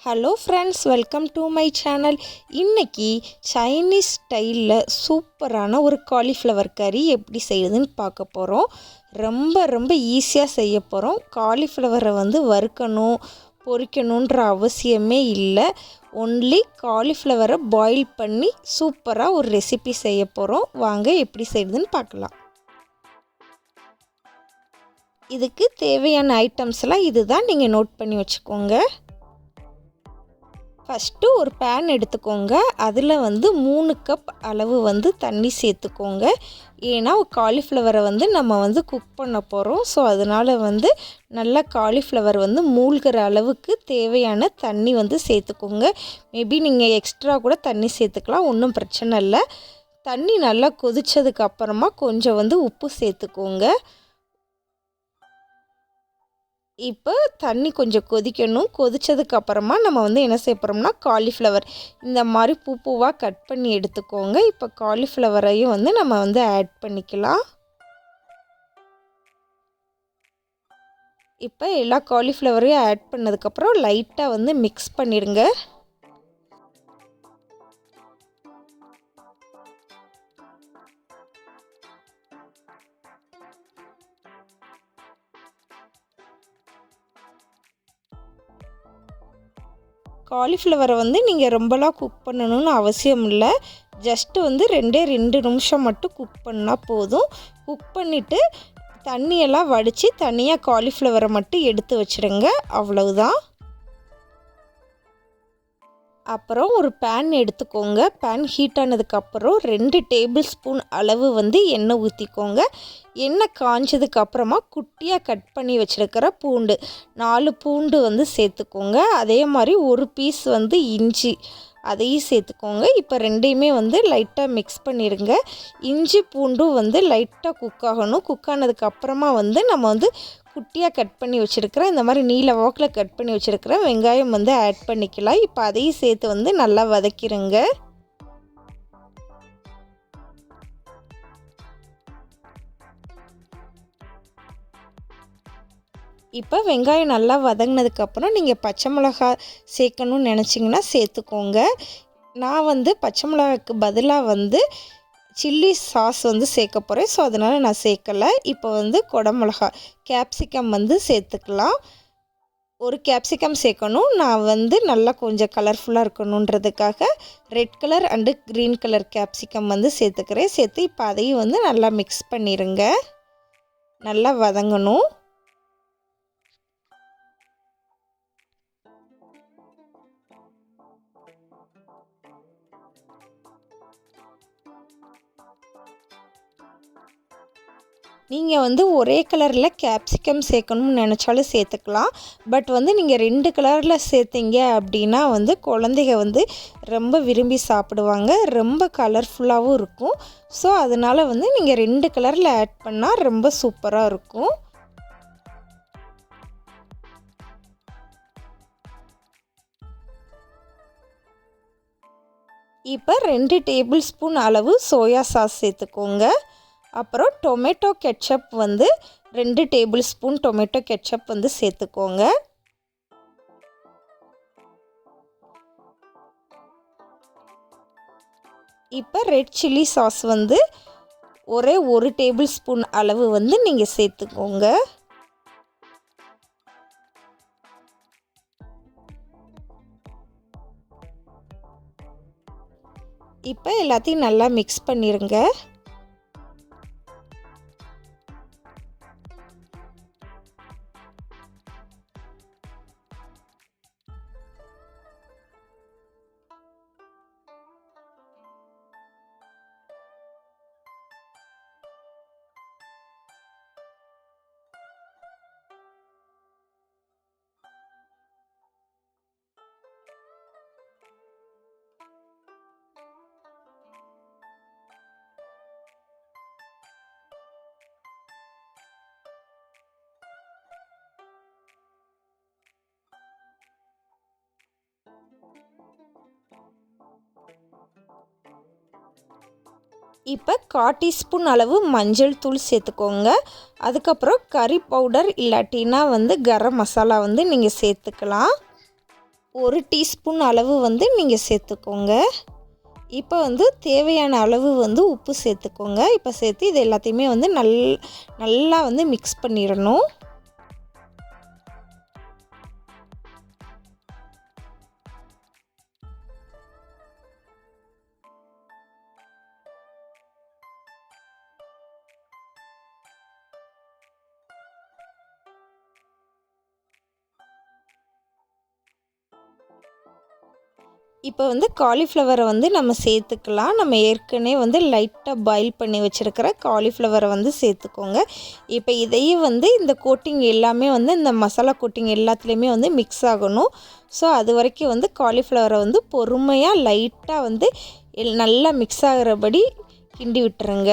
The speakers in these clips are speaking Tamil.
Hello friends, welcome to my channel. இன்றைக்கி சைனீஸ் ஸ்டைலில் சூப்பரான ஒரு காலிஃப்ளவர் கறி எப்படி செய்யுதுன்னு பார்க்க போகிறோம். ரொம்ப ஈஸியாக செய்ய போகிறோம். காலிஃப்ளவரை வறுக்கணும் பொரிக்கணுன்ற அவசியமே இல்லை. ஒன்லி காலிஃப்ளவரை பாயில் பண்ணி சூப்பராக ஒரு ரெசிபி செய்ய போகிறோம். வாங்க எப்படி செய்யுதுன்னு பார்க்கலாம். இதுக்கு தேவையான ஐட்டம்ஸ்லாம் இதுதான், நீங்கள் நோட் பண்ணி வச்சுக்கோங்க. ஃபஸ்ட்டு ஒரு பேன் எடுத்துக்கோங்க. அதில் 3 கப் அளவு தண்ணி சேர்த்துக்கோங்க. ஏன்னா காலிஃப்ளவரை நம்ம குக் பண்ண போகிறோம். ஸோ அதனால் நல்லா காலிஃப்ளவர் மூழ்கிற அளவுக்கு தேவையான தண்ணி சேர்த்துக்கோங்க. மேபி நீங்கள் எக்ஸ்ட்ரா கூட தண்ணி சேர்த்துக்கலாம், ஒன்றும் பிரச்சனை இல்லை. தண்ணி நல்லா கொதித்ததுக்கு அப்புறமா கொஞ்சம் உப்பு சேர்த்துக்கோங்க. இப்போ தண்ணி கொஞ்சம் கொதிக்கணும். கொதித்ததுக்கப்புறமா நம்ம என்ன செய்ய போகிறோம்னா, காலிஃப்ளவர் இந்த மாதிரி பூவாக கட் பண்ணி எடுத்துக்கோங்க. இப்போ காலிஃப்ளவரையும் நம்ம ஆட் பண்ணிக்கலாம். இப்போ எல்லா காலிஃப்ளவரையும் ஆட் பண்ணதுக்கப்புறம் லைட்டாக மிக்ஸ் பண்ணிடுங்க. காலிஃப்ளவரை நீங்கள் ரொம்பலாம் குக் பண்ணணும்னு அவசியம் இல்லை. ஜஸ்ட்டு 2 நிமிஷம் மட்டும் குக் பண்ணால் போதும். குக் பண்ணிவிட்டு தண்ணியெல்லாம் வடித்து தனியாக காலிஃப்ளவரை மட்டும் எடுத்து வச்சுடுங்க. அவ்வளவுதான். அப்புறம் ஒரு பேன் எடுத்துக்கோங்க. பேன் ஹீட் ஆனதுக்கப்புறம் 2 டேபிள் ஸ்பூன் அளவு எண்ணெய் ஊற்றிக்கோங்க. எண்ணெய் காஞ்சதுக்கப்புறமா குட்டியாக கட் பண்ணி வச்சுருக்கிற பூண்டு 4 பூண்டு சேர்த்துக்கோங்க. அதே மாதிரி ஒரு பீஸ் இஞ்சி அதையும் சேர்த்துக்கோங்க. இப்போ ரெண்டையுமே லைட்டாக மிக்ஸ் பண்ணிடுங்க. இஞ்சி பூண்டும் லைட்டாக குக் ஆகணும். குக் ஆனதுக்கப்புறமா நம்ம குட்டியாக கட் பண்ணி வச்சுருக்கிறேன், இந்த மாதிரி நீல வாக்கில் கட் பண்ணி வச்சுருக்கிறேன் வெங்காயம் ஆட் பண்ணிக்கலாம். இப்போ அதையும் சேர்த்து நல்லா வதக்கிடுங்க. இப்போ வெங்காயம் நல்லா வதங்கினதுக்கப்புறம் நீங்கள் பச்சை மிளகாய் சேர்க்கணுன்னு நினச்சிங்கன்னா சேர்த்துக்கோங்க. நான் பச்சை மிளகாய்க்கு பதிலாக சில்லி சாஸ் சேர்க்க போகிறேன். ஸோ அதனால் நான் சேர்க்கலை. இப்போ குடமிளகா கேப்சிகம் சேர்த்துக்கலாம். ஒரு கேப்சிகம் சேர்க்கணும். நான் நல்லா கொஞ்சம் கலர்ஃபுல்லாக இருக்கணுன்றதுக்காக red colour and green colour capsicum சேர்த்துக்கிறேன். சேர்த்து இப்போ அதையும் நல்லா மிக்ஸ் பண்ணிடுங்க. நல்லா வதங்கணும். நீங்கள் ஒரே கலரில் கேப்சிகம் சேர்க்கணும்னு நினச்சாலும் சேர்த்துக்கலாம். பட் நீங்கள் 2 கலரில் சேர்த்திங்க அப்படின்னா குழந்தைங்க ரொம்ப விரும்பி சாப்பிடுவாங்க. ரொம்ப கலர்ஃபுல்லாகவும் இருக்கும். ஸோ அதனால் நீங்கள் 2 கலரில் ஆட் பண்ணால் ரொம்ப சூப்பராக இருக்கும். இப்போ 2 டேபிள் ஸ்பூன் அளவு சோயா சாஸ் சேர்த்துக்கோங்க. அப்புறம் tomato ketchup 2 table spoon tomato ketchup சேர்த்துக்கோங்க. இப்போ ரெட் சில்லி சாஸ் ஒரே 1 டேபிள் ஸ்பூன் அளவு நீங்கள் சேர்த்துக்கோங்க. இப்போ எல்லாத்தையும் நல்லா மிக்ஸ் பண்ணிடுங்க. இப்போ 1/4 டீஸ்பூன் அளவு மஞ்சள் தூள் சேர்த்துக்கோங்க. அதுக்கப்புறம் கறி பவுடர் இல்லாட்டினா கரம் மசாலா நீங்கள் சேர்த்துக்கலாம். 1 டீஸ்பூன் அளவு வந்து நீங்கள் சேர்த்துக்கோங்க. இப்போ வந்து தேவையான அளவு வந்து உப்பு சேர்த்துக்கோங்க. இப்போ சேர்த்து இது எல்லாத்தையுமே வந்து நல்லா வந்து மிக்ஸ் பண்ணிடணும். இப்போ வந்து காலிஃப்ளவரை வந்து நம்ம சேர்த்துக்கலாம். நம்ம ஏற்கனவே வந்து லைட்டாக பாயில் பண்ணி வச்சுருக்கிற காலிஃப்ளவரை வந்து சேர்த்துக்கோங்க. இப்போ இதையும் வந்து இந்த கோட்டிங் எல்லாமே வந்து இந்த மசாலா கோட்டிங் எல்லாத்துலேயுமே வந்து மிக்ஸ் ஆகணும். ஸோ அது வரைக்கும் வந்து காலிஃப்ளவரை வந்து பொறுமையாக லைட்டாக வந்து நல்லா மிக்ஸ் ஆகிறபடி கிண்டி விட்டுருங்க.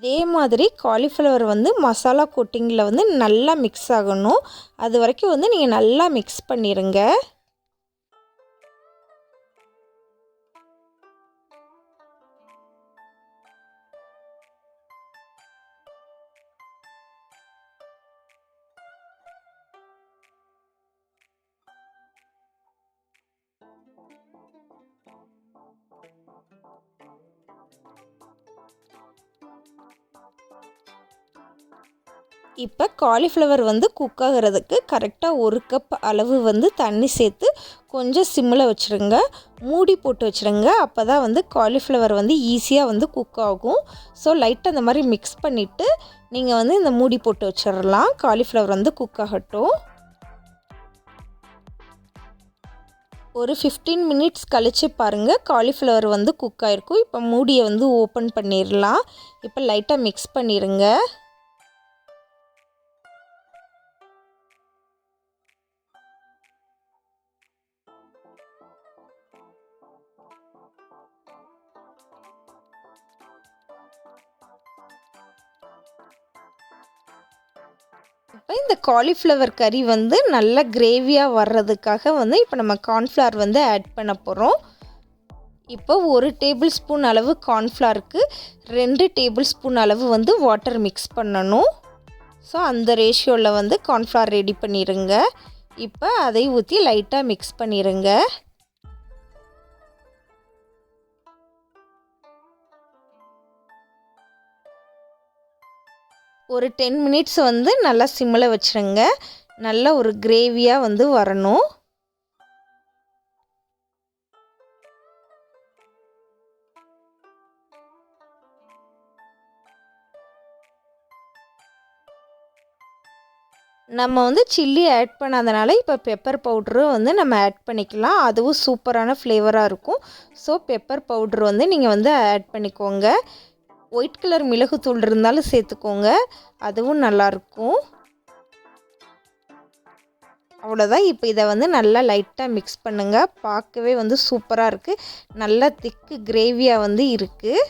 இதே மாதிரி காலிஃப்ளவர் வந்து மசாலா கோட்டிங்கில் வந்து நல்லா மிக்ஸ் ஆகணும். அது வரைக்கும் வந்து நீங்கள் நல்லா மிக்ஸ் பண்ணிடுங்க. இப்போ காலிஃப்ளவர் வந்து குக் ஆகிறதுக்கு கரெக்டாக 1 கப் அளவு வந்து தண்ணி சேர்த்து கொஞ்சம் சிம்மில் வச்சுருங்க. மூடி போட்டு வச்சுருங்க. அப்போ தான் வந்து காலிஃப்ளவர் வந்து ஈஸியாக வந்து குக் ஆகும். ஸோ லைட்டாக அந்த மாதிரி மிக்ஸ் பண்ணிவிட்டு நீங்கள் வந்து இந்த மூடி போட்டு வச்சிடலாம். காலிஃப்ளவர் வந்து குக் ஆகட்டும். ஒரு 15 மினிட்ஸ் கழித்து பாருங்கள், காலிஃப்ளவர் வந்து குக் ஆகிருக்கும். இப்போ மூடியை வந்து ஓப்பன் பண்ணிடலாம். இப்போ லைட்டாக மிக்ஸ் பண்ணிடுங்க. இப்போ இந்த காலிஃப்ளவர் கறி வந்து நல்ல கிரேவியாக வர்றதுக்காக வந்து இப்போ நம்ம கார்ன்ஃப்ளவர் வந்து ஆட் பண்ண போகிறோம். இப்போ 1 டேபிள் ஸ்பூன் அளவு கார்ன்ஃப்ளவருக்கு 2 டேபிள் ஸ்பூன் அளவு வந்து வாட்டர் மிக்ஸ் பண்ணணும். ஸோ அந்த ரேஷியோவில் வந்து கார்ன்ஃப்ளவர் ரெடி பண்ணிடுங்க. இப்போ அதை ஊற்றி லைட்டாக மிக்ஸ் பண்ணிடுங்க. ஒரு 10 மினிட்ஸ் வந்து நல்லா சிம்மில் வச்சுருங்க. நல்ல ஒரு கிரேவியாக வந்து வரணும். நம்ம வந்து சில்லி ஆட் பண்ணாதனால இப்போ பெப்பர் பவுட்ரும் வந்து நம்ம ஆட் பண்ணிக்கலாம். அதுவும் சூப்பரான ஃப்ளேவராக இருக்கும். ஸோ பெப்பர் பவுட்ரு வந்து நீங்கள் வந்து ஆட் பண்ணிக்கோங்க. ஒயிட் கலர் மிளகுத்தூள் இருந்தாலும் சேர்த்துக்கோங்க. அதுவும் நல்லாயிருக்கும். அவ்வளோதான். இப்போ இதை வந்து நல்லா லைட்டாக மிக்ஸ் பண்ணுங்கள். பார்க்கவே வந்து சூப்பராக இருக்குது. நல்லா திக்கு கிரேவியாக வந்து இருக்குது.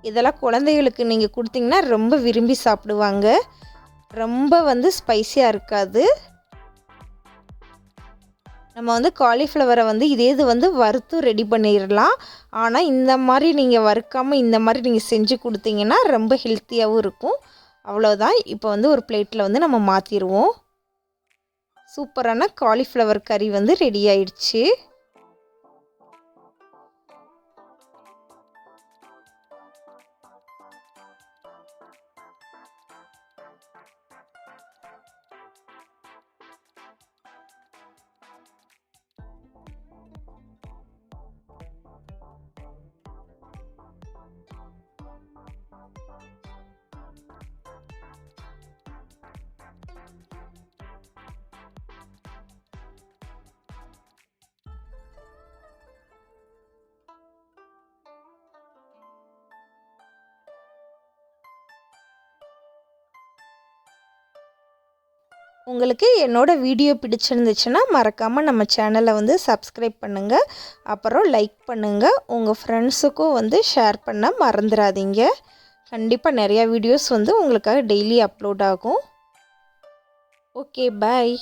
இதெல்லாம் குழந்தைகளுக்கு நீங்கள் கொடுத்தீங்கன்னா ரொம்ப விரும்பி சாப்பிடுவாங்க. ரொம்ப வந்து ஸ்பைஸியாக இருக்காது. நம்ம வந்து காலிஃப்ளவரை வந்து இது வந்து வறுத்து ரெடி பண்ணிடலாம். ஆனால் இந்த மாதிரி நீங்கள் வறுக்காமல் இந்த மாதிரி நீங்கள் செஞ்சு கொடுத்தீங்கன்னா ரொம்ப ஹெல்த்தியாகவும் இருக்கும். அவ்வளோதான். இப்போ வந்து ஒரு பிளேட்டில் வந்து நம்ம மாற்றிடுவோம். சூப்பரான காலிஃப்ளவர் கறி வந்து ரெடி ஆயிடுச்சு. உங்களுக்கு என்னோடய வீடியோ பிடிச்சிருந்துச்சுன்னா மறக்காமல் நம்ம சேனலை வந்து சப்ஸ்கிரைப் பண்ணுங்கள். அப்புறம் லைக் பண்ணுங்கள். உங்கள் ஃப்ரெண்ட்ஸுக்கும் வந்து ஷேர் பண்ண மறந்துடாதீங்க. கண்டிப்பாக நிறையா வீடியோஸ் வந்து உங்களுக்காக டெய்லி அப்லோட் ஆகும். Okay bye.